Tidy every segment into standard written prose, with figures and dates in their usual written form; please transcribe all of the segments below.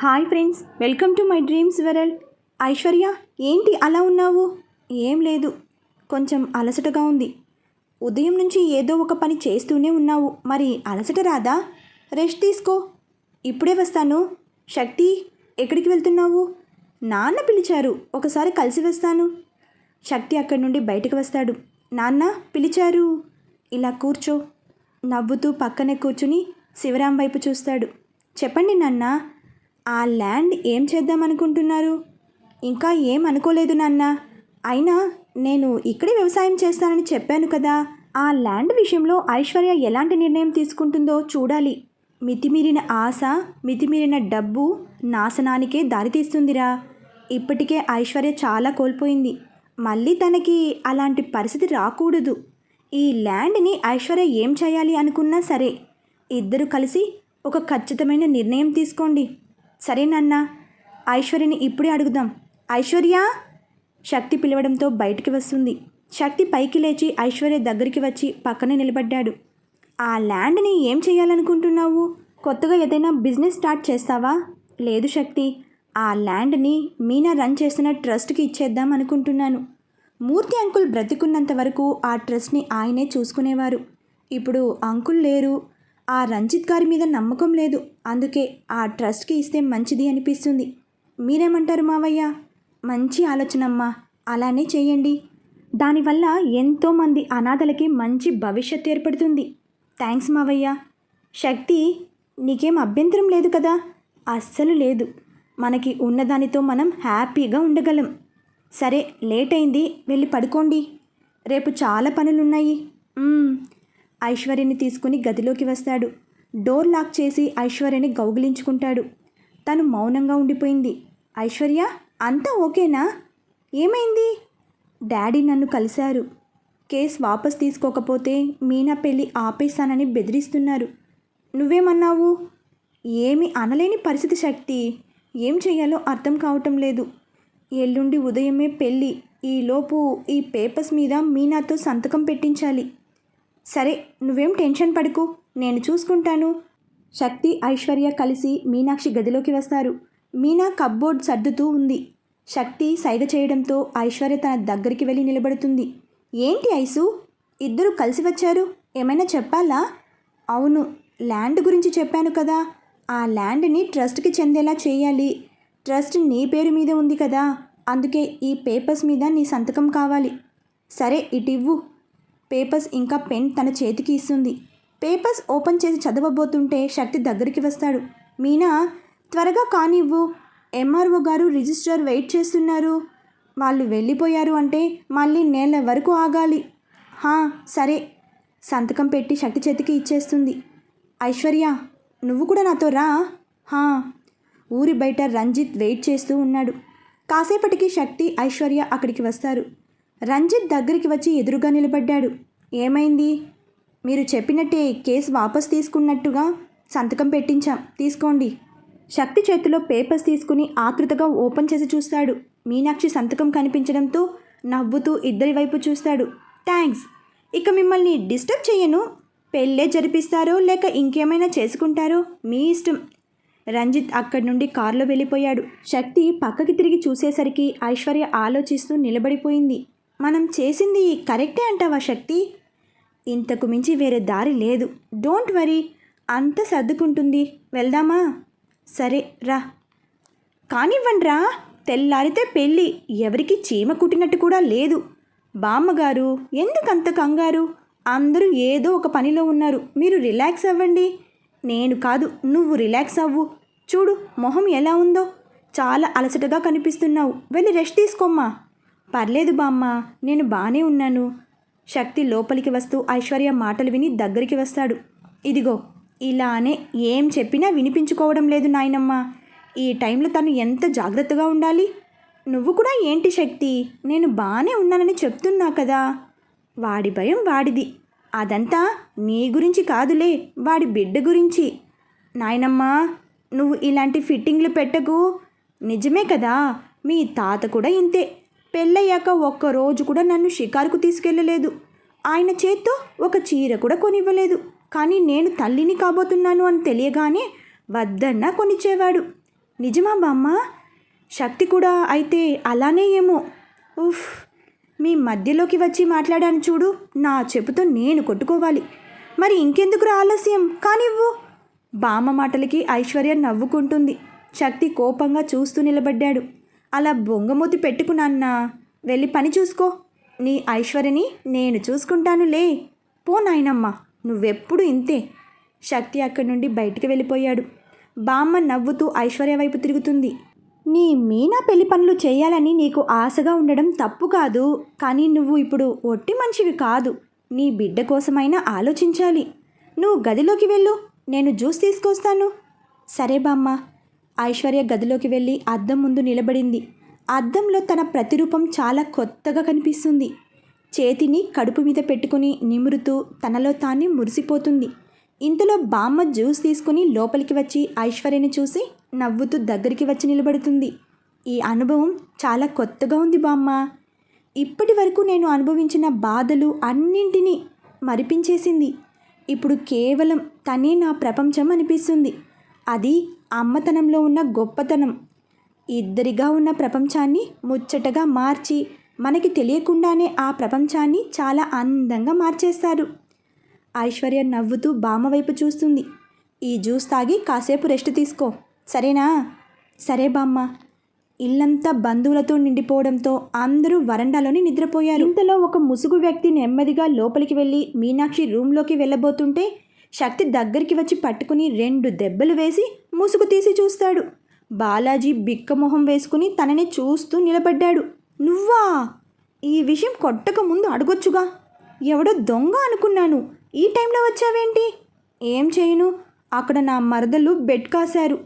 Hi friends, welcome to my dreams world. Aishwarya, ఏంటి అలా ఉన్నావు? ఏం లేదు, కొంచెం అలసటగా ఉంది. ఉదయం నుంచి ఏదో ఒక పని చేస్తూనే ఉన్నావు, మరి అలసట రాదా? రెస్ట్ తీసుకో. ఇప్పుడే వస్తాను. శక్తి, ఎక్కడికి వెళ్తున్నావు? నాన్న పిలిచారు, ఒకసారి కలిసి వస్తాను. శక్తి అక్కడి నుండి బయటకు వస్తాడు. నాన్న పిలిచారు. ఇలా కూర్చో. నవ్వుతూ పక్కనే కూర్చుని శివరాం వైపు చూస్తాడు. చెప్పండి నాన్న, ఆ ల్యాండ్ ఏం చేద్దామనుకుంటున్నారు? ఇంకా ఏం అనుకోలేదు నాన్న. అయినా నేను ఇక్కడే వ్యవసాయం చేస్తానని చెప్పాను కదా. ఆ ల్యాండ్ విషయంలో ఐశ్వర్య ఎలాంటి నిర్ణయం తీసుకుంటుందో చూడాలి. మితిమీరిన ఆశ, మితిమీరిన డబ్బు నాశనానికే దారితీస్తుందిరా. ఇప్పటికే ఐశ్వర్య చాలా కోల్పోయింది. మళ్ళీ తనకి అలాంటి పరిస్థితి రాకూడదు. ఈ ల్యాండ్ని ఐశ్వర్య ఏం చేయాలి అనుకున్నా సరే, ఇద్దరు కలిసి ఒక ఖచ్చితమైన నిర్ణయం తీసుకోండి. సరేనన్నా, ఐశ్వర్యని ఇప్పుడే అడుగుదాం. ఐశ్వర్య! శక్తి పిలవడంతో బయటికి వస్తుంది. శక్తి పైకి లేచి ఐశ్వర్య దగ్గరికి వచ్చి పక్కనే నిలబడ్డాడు. ఆ ల్యాండ్ని ఏం చేయాలనుకుంటున్నావు? కొత్తగా ఏదైనా బిజినెస్ స్టార్ట్ చేస్తావా? లేదు శక్తి, ఆ ల్యాండ్ని మీనా రన్ చేస్తున్న ట్రస్ట్కి ఇచ్చేద్దాం అనుకుంటున్నాను. మూర్తి అంకుల్ బ్రతికున్నంత వరకు ఆ ట్రస్ట్ని ఆయనే చూసుకునేవారు. ఇప్పుడు అంకుల్ లేరు. ఆ రంజిత్ గారి మీద నమ్మకం లేదు. అందుకే ఆ ట్రస్ట్కి ఇస్తే మంచిది అనిపిస్తుంది. మీరేమంటారు మావయ్య? మంచి ఆలోచనమ్మా, అలానే చేయండి. దానివల్ల ఎంతోమంది అనాథలకి మంచి భవిష్యత్తు ఏర్పడుతుంది. థ్యాంక్స్ మావయ్య. శక్తి, నీకేం అభ్యంతరం లేదు కదా? అస్సలు లేదు. మనకి ఉన్నదానితో మనం హ్యాపీగా ఉండగలం. సరే, లేట్ అయింది, వెళ్ళి పడుకోండి. రేపు చాలా పనులున్నాయి. ఐశ్వర్యని తీసుకుని గదిలోకి వస్తాడు. డోర్ లాక్ చేసి ఐశ్వర్యని గౌగిలించుకుంటాడు. తను మౌనంగా ఉండిపోయింది. ఐశ్వర్య, అంతా ఓకేనా? ఏమైంది? డాడీ నన్ను కలిశారు. కేస్ వాపస్ తీసుకోకపోతే మీనా పెళ్ళి ఆపేస్తానని బెదిరిస్తున్నారు. నువ్వేమన్నావు? ఏమి అనలేని పరిస్థితి శక్తి. ఏం చెయ్యాలో అర్థం కావటం లేదు. ఎల్లుండి ఉదయమే పెళ్ళి. ఈలోపు ఈ పేపర్స్ మీద మీనాతో సంతకం పెట్టించాలి. సరే, నువ్వేం టెన్షన్ పడకు, నేను చూసుకుంటాను. శక్తి, ఐశ్వర్య కలిసి మీనాక్షి గదిలోకి వస్తారు. మీనా కప్బోర్డ్ సర్దుతూ ఉంది. శక్తి సైగ చేయడంతో ఐశ్వర్య తన దగ్గరికి వెళ్ళి నిలబడుతుంది. ఏంటి ఐసు, ఇద్దరు కలిసి వచ్చారు? ఏమైనా చెప్పాలా? అవును, ల్యాండ్ గురించి చెప్పాను కదా. ఆ ల్యాండ్ని ట్రస్ట్కి చెందేలా చేయాలి. ట్రస్ట్ నీ పేరు మీద ఉంది కదా, అందుకే ఈ పేపర్స్ మీద నీ సంతకం కావాలి. సరే, ఇటివ్వు. పేపర్స్ ఇంకా పెన్ తన చేతికి ఇస్తుంది. పేపర్స్ ఓపెన్ చేసి చదవబోతుంటే శక్తి దగ్గరికి వస్తాడు. మీనా, త్వరగా కానివ్వు. ఎంఆర్ఓ గారు రిజిస్ట్రార్ వెయిట్ చేస్తున్నారు. వాళ్ళు వెళ్ళిపోయారు అంటే మళ్ళీ నెల వరకు ఆగాలి. సరే. సంతకం పెట్టి శక్తి చేతికి ఇచ్చేస్తుంది. ఐశ్వర్య, నువ్వు కూడా నాతో రా. ఊరి బయట రంజిత్ వెయిట్ చేస్తూ ఉన్నాడు. కాసేపటికి శక్తి, ఐశ్వర్య అక్కడికి వస్తారు. రంజిత్ దగ్గరికి వచ్చి ఎదురుగా నిలబడ్డాడు. ఏమైంది? మీరు చెప్పినట్టే కేసు వాపస్ తీసుకున్నట్టుగా సంతకం పెట్టించాం, తీసుకోండి. శక్తి చేతిలో పేపర్స్ తీసుకుని ఆతృతగా ఓపెన్ చేసి చూస్తాడు. మీనాక్షి సంతకం కనిపించడంతో నవ్వుతూ ఇద్దరి వైపు చూస్తాడు. థ్యాంక్స్, ఇక మిమ్మల్ని డిస్టర్బ్ చేయను. పెళ్ళే జరిపిస్తారో లేక ఇంకేమైనా చేసుకుంటారో మీ ఇష్టం. రంజిత్ అక్కడి నుండి కారులో వెళ్ళిపోయాడు. శక్తి పక్కకి తిరిగి చూసేసరికి ఐశ్వర్య ఆలోచిస్తూ నిలబడిపోయింది. మనం చేసింది కరెక్టే అంటావా శక్తి? ఇంతకు మించి వేరే దారి లేదు. డోంట్ వరీ, అంత సర్దుకుంటుంది. వెళ్దామా? సరే రా. కానివ్వండిరా, తెల్లారితే పెళ్ళి. ఎవరికి చీమ కుట్టినట్టు కూడా లేదు. బామ్మగారు, ఎందుకంత కంగారు? అందరూ ఏదో ఒక పనిలో ఉన్నారు. మీరు రిలాక్స్ అవ్వండి. నేను కాదు, నువ్వు రిలాక్స్ అవ్వు. చూడు మొహం ఎలా ఉందో. చాలా అలసటగా కనిపిస్తున్నావు. వెళ్ళి రెస్ట్ తీసుకోమ్మా. పర్లేదు బామ్మ, నేను బాగానే ఉన్నాను. శక్తి లోపలికి వస్తూ ఐశ్వర్య మాటలు విని దగ్గరికి వస్తాడు. ఇదిగో, ఇలానే ఏం చెప్పినా వినిపించుకోవడం లేదు నాయనమ్మ. ఈ టైంలో తను ఎంత జాగ్రత్తగా ఉండాలి. నువ్వు కూడా ఏంటి శక్తి, నేను బాగానే ఉన్నానని చెప్తున్నా కదా. వాడి భయం వాడిది. అదంతా నీ గురించి కాదులే, వాడి బిడ్డ గురించి. నాయనమ్మ, నువ్వు ఇలాంటి ఫిట్టింగ్లు పెట్టకు. నిజమే కదా, మీ తాత కూడా ఇంతే. పెళ్ళయ్యాక ఒక్కరోజు కూడా నన్ను షికారుకు తీసుకెళ్ళలేదు. ఆయన చేత్తో ఒక చీర కూడా కొనివ్వలేదు. కానీ నేను తల్లిని కాబోతున్నాను అని తెలియగానే వద్దన్నా కొనిచ్చేవాడు. నిజమా బామ్మ? శక్తి కూడా అయితే అలానే ఏమో. ఉఫ్, మీ మధ్యలోకి వచ్చి మాట్లాడాను చూడు, నా చెప్పుతో నేను కొట్టుకోవాలి. మరి ఇంకెందుకురా ఆలస్యం, కానివ్వు. బామ్మ మాటలకి ఐశ్వర్య నవ్వుకుంటుంది. శక్తి కోపంగా చూస్తూ నిలబడ్డాడు. అలా బొంగమూతి పెట్టుకున్నాన్నా, వెళ్ళి పని చూసుకో. నీ ఐశ్వర్యని నేను చూసుకుంటానులే. పో నాయనమ్మ, నువ్వెప్పుడు ఇంతే. శక్తి అక్కడి నుండి బయటికి వెళ్ళిపోయాడు. బామ్మ నవ్వుతూ ఐశ్వర్య వైపు తిరుగుతుంది. నీ మీనా పెళ్లి పనులు చేయాలని నీకు ఆశగా ఉండడం తప్పు కాదు, కానీ నువ్వు ఇప్పుడు ఒట్టి మనిషివి కాదు. నీ బిడ్డ కోసమైనా ఆలోచించాలి. నువ్వు గదిలోకి వెళ్ళు, నేను జ్యూస్ తీసుకొస్తాను. సరే బామ్మ. ఐశ్వర్య గదిలోకి వెళ్ళి అద్దం ముందు నిలబడింది. అద్దంలో తన ప్రతిరూపం చాలా కొత్తగా కనిపిస్తుంది. చేతిని కడుపు మీద పెట్టుకుని నిమురుతూ తనలో తానే మురిసిపోతుంది. ఇంతలో బామ్మ జ్యూస్ తీసుకుని లోపలికి వచ్చి ఐశ్వర్యని చూసి నవ్వుతూ దగ్గరికి వచ్చి నిలబడుతుంది. ఈ అనుభవం చాలా కొత్తగా ఉంది బామ్మ. ఇప్పటి వరకు నేను అనుభవించిన బాధలు అన్నింటినీ మరిపించేసింది. ఇప్పుడు కేవలం తనే నా ప్రపంచం అనిపిస్తుంది. అది అమ్మతనంలో ఉన్న గొప్పతనం. ఇద్దరిగా ఉన్న ప్రపంచాన్ని ముచ్చటగా మార్చి మనకి తెలియకుండానే ఆ ప్రపంచాన్ని చాలా అందంగా మార్చేస్తారు. ఐశ్వర్య నవ్వుతూ బామ్మ వైపు చూస్తుంది. ఈ జ్యూస్ తాగి కాసేపు రెస్ట్ తీసుకో, సరేనా? సరే బామ్మ. ఇల్లంతా బంధువులతో నిండిపోవడంతో అందరూ వరండాలోని నిద్రపోయారు. ఇంతలో ఒక ముసుగు వ్యక్తి నెమ్మదిగా లోపలికి వెళ్ళి మీనాక్షి రూమ్లోకి వెళ్ళబోతుంటే శక్తి దగ్గరికి వచ్చి పట్టుకుని 2 దెబ్బలు వేసి ముసుగు తీసి చూస్తాడు. బాలాజీ బిక్కమొహం వేసుకుని తనని చూస్తూ నిలబడ్డాడు. నువ్వా? ఈ విషయం కొట్టక ముందు అడగొచ్చుగా. ఎవడో దొంగ అనుకున్నాను. ఈ టైంలో వచ్చావేంటి? ఏం చేయను, అక్కడ నా మరదలు బెడ్ కాశారు.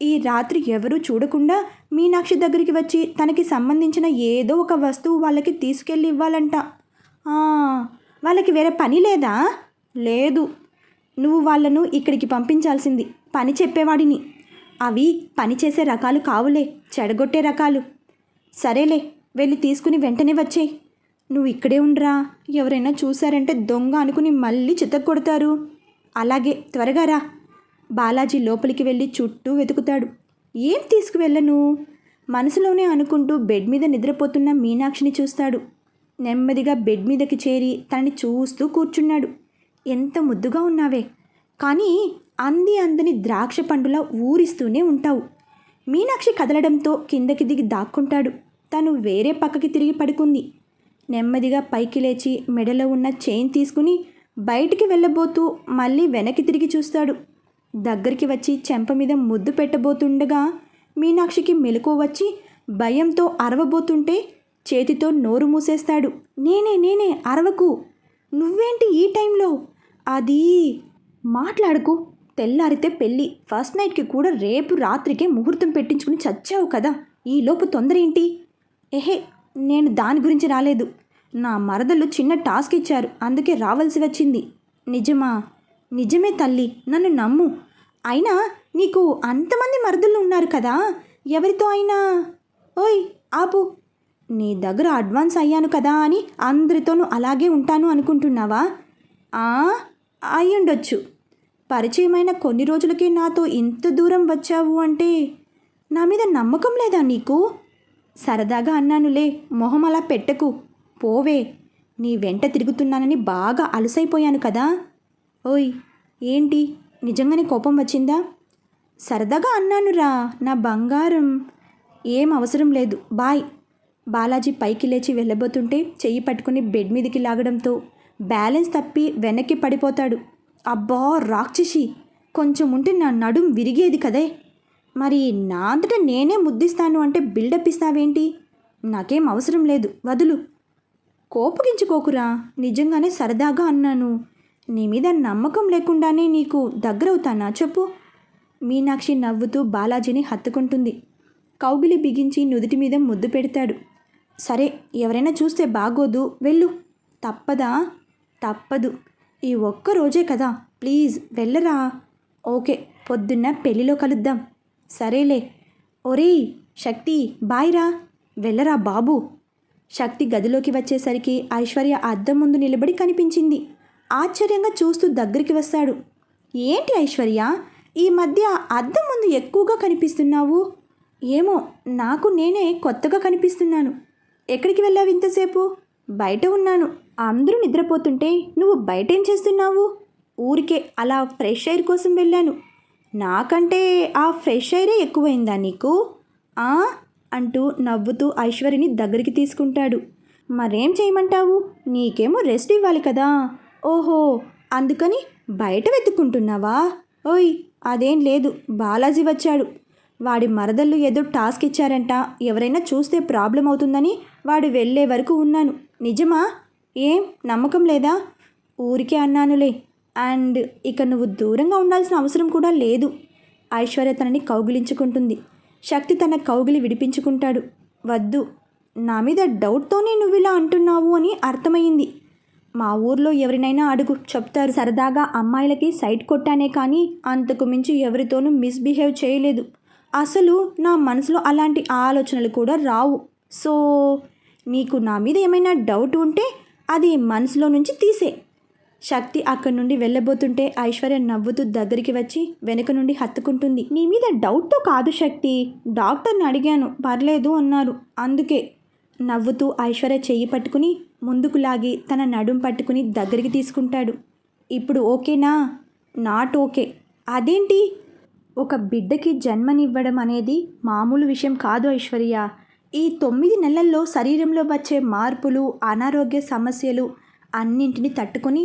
ఈ రాత్రి ఎవరూ చూడకుండా మీనాక్షి దగ్గరికి వచ్చి తనకి సంబంధించిన ఏదో ఒక వస్తువు వాళ్ళకి తీసుకెళ్ళి ఇవ్వాలంట. వాళ్ళకి వేరే పని లేదా? లేదు. నువ్వు వాళ్ళను ఇక్కడికి పంపించాల్సింది. పని చెప్పేవాడిని. అవి పనిచేసే రకాలు కావులే, చెడగొట్టే రకాలు. సరేలే, వెళ్ళి తీసుకుని వెంటనే వచ్చేయి. నువ్వు ఇక్కడే ఉండరా, ఎవరైనా చూశారంటే దొంగ అనుకుని మళ్ళీ చితక్కొడతారు. అలాగే, త్వరగా రా. బాలాజీ లోపలికి వెళ్ళి చుట్టూ వెతుకుతాడు. ఏం తీసుకువెళ్ళను మనసులోనే అనుకుంటూ బెడ్ మీద నిద్రపోతున్న మీనాక్షిని చూస్తాడు. నెమ్మదిగా బెడ్ మీదకి చేరి తనని చూస్తూ కూర్చున్నాడు. ఎంత ముద్దుగా ఉన్నావే, కానీ అందని ద్రాక్ష పండులా ఊరిస్తూనే ఉంటావు. మీనాక్షి కదలడంతో కిందకి దిగి దాక్కుంటాడు. తను వేరే పక్కకి తిరిగి పడుకుంది. నెమ్మదిగా పైకి లేచి మెడలో ఉన్న చైన్ తీసుకుని బయటికి వెళ్ళబోతూ మళ్ళీ వెనక్కి తిరిగి చూస్తాడు. దగ్గరికి వచ్చి చెంప మీద ముద్దు పెట్టబోతుండగా మీనాక్షికి మెలకువ వచ్చి భయంతో అరవబోతుంటే చేతితో నోరు మూసేస్తాడు. నేనే అరవకు. నువ్వేంటి ఈ టైంలో? అది మాట్లాడుకు. తెల్లారితే పెళ్ళి, ఫస్ట్ నైట్కి కూడా రేపు రాత్రికే ముహూర్తం పెట్టించుకుని చచ్చావు కదా, ఈలోపు తొందర ఏంటి? ఎహే, నేను దాని గురించి రాలేదు. నా మరదలు చిన్న టాస్క్ ఇచ్చారు, అందుకే రావాల్సి వచ్చింది. నిజమా? నిజమే తల్లి, నన్ను నమ్ము. అయినా నీకు అంతమంది మరదళ్ళు ఉన్నారు కదా, ఎవరితో అయినా? ఓయ్ ఆపు. నీ దగ్గర అడ్వాన్స్ అయ్యాను కదా అని అందరితోనూ అలాగే ఉంటాను అనుకుంటున్నావా? అయ్యుండొచ్చు. పరిచయమైన కొన్ని రోజులకే నాతో ఇంత దూరం వచ్చావు అంటే నా మీద నమ్మకం లేదా నీకు? సరదాగా అన్నానులే, మొహం అలా పెట్టకు. పోవే, నీ వెంట తిరుగుతున్నానని బాగా అలసైపోయాను కదా. ఓయ్, ఏంటి, నిజంగానే కోపం వచ్చిందా? సరదాగా అన్నానురా నా బంగారం. ఏం అవసరం లేదు, బాయ్. బాలాజీ పైకి లేచి వెళ్ళబోతుంటే చెయ్యి పట్టుకుని బెడ్ మీదకి లాగడంతో బ్యాలెన్స్ తప్పి వెనక్కి పడిపోతాడు. అబ్బా రాక్షసి, కొంచెం ఉంటే నా నడుం విరిగేది కదే. మరి నా అంతటా నేనే ముద్దిస్తాను అంటే బిల్డప్ ఇస్తావేంటి? నాకేం అవసరం లేదు, వదులు. కోపగించుకోకురా, నిజంగానే సరదాగా అన్నాను. నీ మీద నమ్మకం లేకుండానే నీకు దగ్గరవుతానా చెప్పు? మీనాక్షి నవ్వుతూ బాలాజీని హత్తుకుంటుంది. కౌగిలి బిగించి నుదుటి మీద ముద్దు పెడతాడు. సరే, ఎవరైనా చూస్తే బాగోదు, వెళ్ళు. తప్పదా? తప్పదు. ఈ ఒక్క రోజే కదా, ప్లీజ్ వెళ్ళరా. ఓకే, పొద్దున్న పెళ్ళిలో కలుద్దాం. సరేలే. ఒరేయ్ శక్తి, బాయ్ రా. వెళ్ళరా బాబు. శక్తి గదిలోకి వచ్చేసరికి ఐశ్వర్య అద్దం ముందు నిలబడి కనిపించింది. ఆశ్చర్యంగా చూస్తూ దగ్గరికి వస్తాడు. ఏంటి ఐశ్వర్య, ఈ మధ్య అద్దం ముందు ఎక్కువగా కనిపిస్తున్నావు? ఏమో, నాకు నేనే కొత్తగా కనిపిస్తున్నాను. ఎక్కడికి వెళ్ళావు ఇంతసేపు? బయట ఉన్నాను. అందరూ నిద్రపోతుంటే నువ్వు బయటేం చేస్తున్నావు? ఊరికే అలా ఫ్రెష్ ఎయిర్ కోసం వెళ్ళాను. నాకంటే ఆ ఫ్రెష్ ఎయిరే ఎక్కువైందా నీకు? ఆ అంటూ నవ్వుతూ ఐశ్వర్యని దగ్గరికి తీసుకుంటాడు. మరేం చేయమంటావు? నీకేమో రెస్ట్ ఇవ్వాలి కదా. ఓహో, అందుకని బయట వెతుక్కుంటున్నావా? ఓయ్, అదేం లేదు, బాలాజీ వచ్చాడు. వాడి మరదళ్ళు ఏదో టాస్క్ ఇచ్చారంట, ఎవరైనా చూస్తే ప్రాబ్లం అవుతుందని వాడు వెళ్ళే వరకు ఉన్నాను. నిజమా? ఏం నమ్మకం లేదా? ఊరికే అన్నానులే. అండ్ ఇక నువ్వు దూరంగా ఉండాల్సిన అవసరం కూడా లేదు. ఐశ్వర్య తనని కౌగిలించుకుంటుంది. శక్తి తన కౌగిలి విడిపించుకుంటాడు. వద్దు, నా మీద డౌట్తోనే నువ్వు ఇలా అంటున్నావు అని అర్థమైంది. మా ఊర్లో ఎవరినైనా అడుగు, చెప్తారు. సరదాగా అమ్మాయిలకి సైట్ కొట్టానే కానీ అంతకు మించి ఎవరితోనూ మిస్బిహేవ్ చేయలేదు. అసలు నా మనసులో అలాంటి ఆలోచనలు కూడా రావు. సో నీకు నా మీద ఏమైనా డౌట్ ఉంటే అది మనసులో నుంచి తీసే. శక్తి అక్కడి నుండి వెళ్ళబోతుంటే ఐశ్వర్య నవ్వుతూ దగ్గరికి వచ్చి వెనుక నుండి హత్తుకుంటుంది. నీ మీద డౌట్తో కాదు శక్తి, డాక్టర్ని అడిగాను, పర్లేదు అన్నారు, అందుకే. నవ్వుతూ ఐశ్వర్య చెయ్యి పట్టుకుని ముందుకు లాగి తన నడుం పట్టుకుని దగ్గరికి తీసుకుంటాడు. ఇప్పుడు ఓకేనా? Not okay. అదేంటి? ఒక బిడ్డకి జన్మనివ్వడం అనేది మామూలు విషయం కాదు ఐశ్వర్య. ఈ 9 నెలల్లో శరీరంలో వచ్చే మార్పులు, అనారోగ్య సమస్యలు అన్నింటినీ తట్టుకొని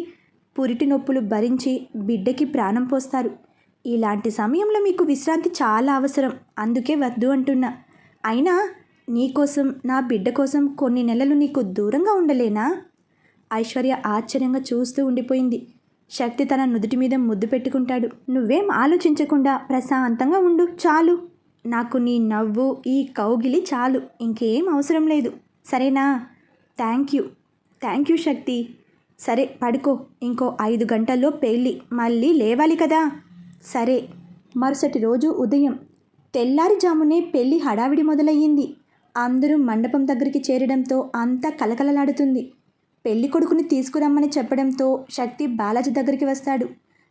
పురిటి నొప్పులు భరించి బిడ్డకి ప్రాణం పోస్తారు. ఇలాంటి సమయంలో మీకు విశ్రాంతి చాలా అవసరం, అందుకే వద్దు అంటున్నా. అయినా నీకోసం, నా బిడ్డ కోసం కొన్ని నెలలు నీకు దూరంగా ఉండలేనా? ఐశ్వర్య ఆశ్చర్యంగా చూస్తూ ఉండిపోయింది. శక్తి తన నుదుటి మీద ముద్దు పెట్టుకుంటాడు. నువ్వేం ఆలోచించకుండా ప్రశాంతంగా ఉండు చాలు. నాకు నీ నవ్వు, ఈ కౌగిలి చాలు, ఇంకేం అవసరం లేదు, సరేనా? థ్యాంక్ యూ శక్తి. సరే పడుకో, ఇంకో 5 గంటల్లో పెళ్ళి, మళ్ళీ లేవాలి కదా. సరే. మరుసటి రోజు ఉదయం తెల్లారిజామునే పెళ్ళి హడావిడి మొదలయ్యింది. అందరూ మండపం దగ్గరికి చేరడంతో అంతా కలకలలాడుతుంది. పెళ్లి కొడుకుని తీసుకురమ్మని చెప్పడంతో శక్తి బాలాజీ దగ్గరికి వస్తాడు.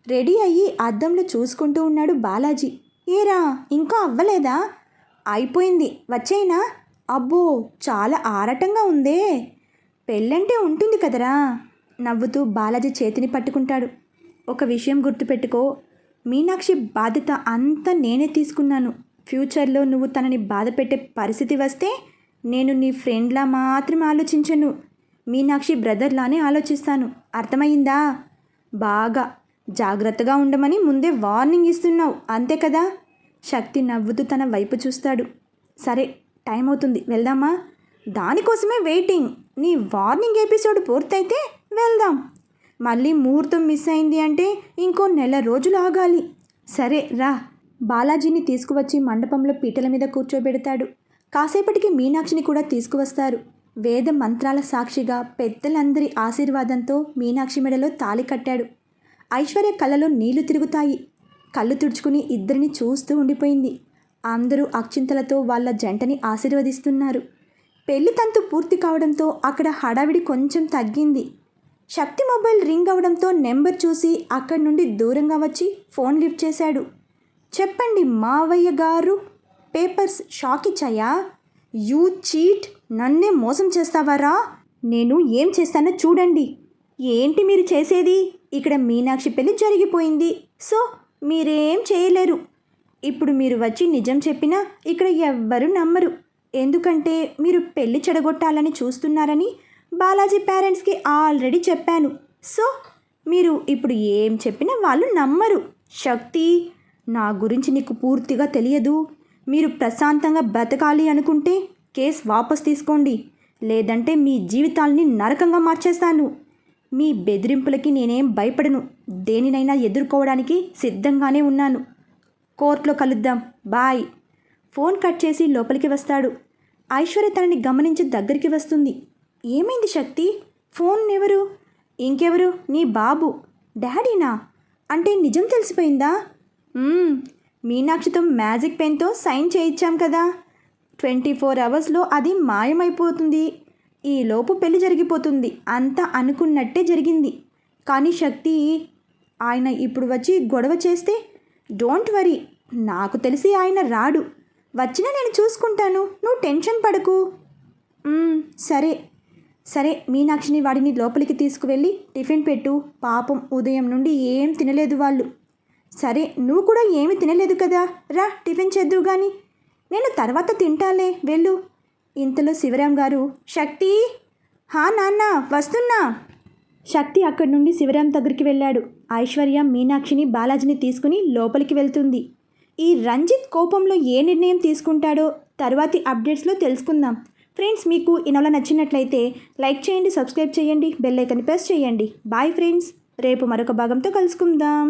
రెడీ అయ్యి అద్దంలో చూసుకుంటూ ఉన్నాడు బాలాజీ. ఏరా, ఇంకా అవ్వలేదా? అయిపోయింది, వచ్చేయినా? అబ్బో, చాలా ఆరాటంగా ఉందే. పెళ్ళంటే ఉంటుంది కదరా. నవ్వుతూ బాలాజీ చేతిని పట్టుకుంటాడు. ఒక విషయం గుర్తుపెట్టుకో, మీనాక్షి బాధ్యత అంతా నేనే తీసుకున్నాను. ఫ్యూచర్లో నువ్వు తనని బాధ పెట్టే పరిస్థితి వస్తే నేను నీ ఫ్రెండ్లా మాత్రమే ఆలోచించను, మీనాక్షి బ్రదర్లానే ఆలోచిస్తాను. అర్థమైందా? బాగా జాగ్రత్తగా ఉండమని ముందే వార్నింగ్ ఇస్తున్నావు, అంతే కదా? శక్తి నవ్వుతూ తన వైపు చూస్తాడు. సరే, టైం అవుతుంది, వెళ్దామా? దానికోసమే వెయిటింగ్. నీ వార్నింగ్ ఎపిసోడ్ పూర్తయితే వెళ్దాం. మళ్ళీ ముహూర్తం మిస్ అయింది అంటే ఇంకో నెల రోజులు ఆగాలి. సరే రా. బాలాజీని తీసుకువచ్చి మండపంలో పీటల మీద కూర్చోబెడతాడు. కాసేపటికి మీనాక్షిని కూడా తీసుకువస్తారు. వేద మంత్రాల సాక్షిగా పెద్దలందరి ఆశీర్వాదంతో మీనాక్షి మెడలో తాళి కట్టాడు. ఐశ్వర్య కళ్ళలో నీళ్లు తిరుగుతాయి. కళ్ళు తుడుచుకుని ఇద్దరిని చూస్తూ ఉండిపోయింది. అందరూ అక్షింతలతో వాళ్ళ జంటని ఆశీర్వదిస్తున్నారు. పెళ్లి తంతు పూర్తి కావడంతో అక్కడ హడావిడి కొంచెం తగ్గింది. శక్తి మొబైల్ రింగ్ అవడంతో నెంబర్ చూసి అక్కడి నుండి దూరంగా వచ్చి ఫోన్ లిఫ్ట్ చేశాడు. చెప్పండి మావయ్య గారు, పేపర్స్ షాక్ ఇచ్చాయా? యూ చీట్, నన్నే మోసం చేస్తావారా? నేను ఏం చేస్తానో చూడండి. ఏంటి మీరు చేసేది? ఇక్కడ మీనాక్షి పెళ్లి జరిగిపోయింది, సో మీరేం చేయలేరు. ఇప్పుడు మీరు వచ్చి నిజం చెప్పినా ఇక్కడ ఎవ్వరూ నమ్మరు. ఎందుకంటే మీరు పెళ్లి చెడగొట్టాలని చూస్తున్నారని బాలాజీ పేరెంట్స్కి ఆల్రెడీ చెప్పాను. సో మీరు ఇప్పుడు ఏం చెప్పినా వాళ్ళు నమ్మరు. శక్తి, నా గురించి నీకు పూర్తిగా తెలియదు. మీరు ప్రశాంతంగా బతకాలి అనుకుంటే కేస్ వాపస్ తీసుకోండి, లేదంటే మీ జీవితాల్ని నరకంగా మార్చేస్తాను. మీ బెదిరింపులకి నేనేం భయపడను, దేనినైనా ఎదుర్కోవడానికి సిద్ధంగానే ఉన్నాను. కోర్టులో కలుద్దాం, బాయ్. ఫోన్ కట్ చేసి లోపలికి వస్తాడు. ఐశ్వర్య తనని గమనించి దగ్గరికి వస్తుంది. ఏమైంది శక్తి? ఫోన్ ఎవరు? ఇంకెవరు? నీ బాబు. డాడీనా? అంటే నిజం తెలిసిపోయిందా? మీనాక్షితో మ్యాజిక్ పెన్తో సైన్ చేయించాం కదా, 24 అవర్స్లో అది మాయమైపోతుంది. ఈలోపు పెళ్లి జరిగిపోతుంది. అంతా అనుకున్నట్టే జరిగింది. కానీ శక్తి, ఆయన ఇప్పుడు వచ్చి గొడవ చేస్తే? డోంట్ వరీ, నాకు తెలిసి ఆయన రాడు. వచ్చినా నేను చూసుకుంటాను, నువ్వు టెన్షన్ పడకు. సరే సరే, మీనాక్షిని వాడిని లోపలికి తీసుకువెళ్ళి టిఫిన్ పెట్టు. పాపం ఉదయం నుండి ఏం తినలేదు వాళ్ళు. సరే, నువ్వు కూడా ఏమి తినలేదు కదా, రా టిఫిన్ చేద్దువు గాని. నేను తర్వాత తింటాలే, వెళ్ళు. ఇంతలో శివరాం గారు, శక్తి. హా నాన్న, వస్తున్నా. శక్తి అక్కడి నుండి శివరాం దగ్గరికి వెళ్ళాడు. ఐశ్వర్య మీనాక్షిని బాలాజీని తీసుకుని లోపలికి వెళ్తుంది. ఈ రంజిత్ కోపంలో ఏ నిర్ణయం తీసుకుంటాడో తర్వాతి అప్డేట్స్లో తెలుసుకుందాం. ఫ్రెండ్స్, మీకు ఈ నవల నచ్చినట్లయితే లైక్ చేయండి, సబ్స్క్రైబ్ చేయండి, బెల్ ఐకాన్ ప్రెస్ చేయండి. బాయ్ ఫ్రెండ్స్, రేపు మరొక భాగంతో కలుసుకుందాం.